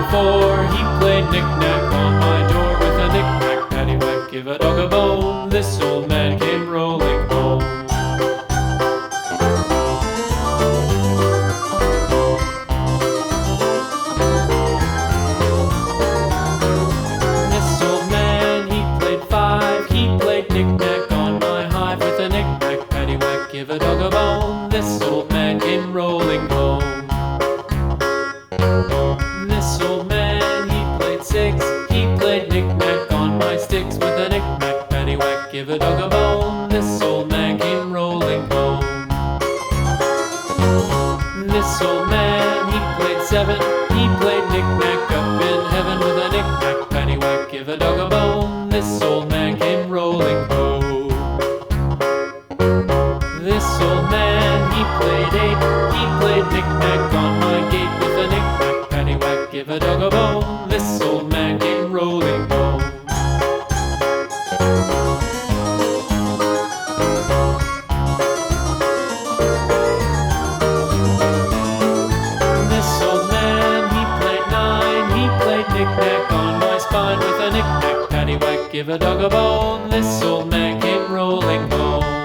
before. He played knick-knack on my door with a knick-knack, paddywhack, give a dog a bone. This old man came rolling home. This old man, he played five. He played knick-knack on my hive with a knick-knack, paddywhack, give a dog a bone. This old man came rolling home. This old man, he played six. He played knick-knack on my sticks with a knick-knack, paddywhack, give a dog a bone. This old man came rolling home. This old man, he played seven. He played knick-knack up in heaven with a knick-knack, paddywhack, give a dog a bone. This old man came rolling home. This old man, he played eight. He played knick-knack on my gate with a knick-knack, paddywhack, give a dog a bone. This old man came rolling home. This old man, he played nine. He played knick-knack on my spine with a knick-knack, paddywhack, give a dog a bone. This old man came rolling home.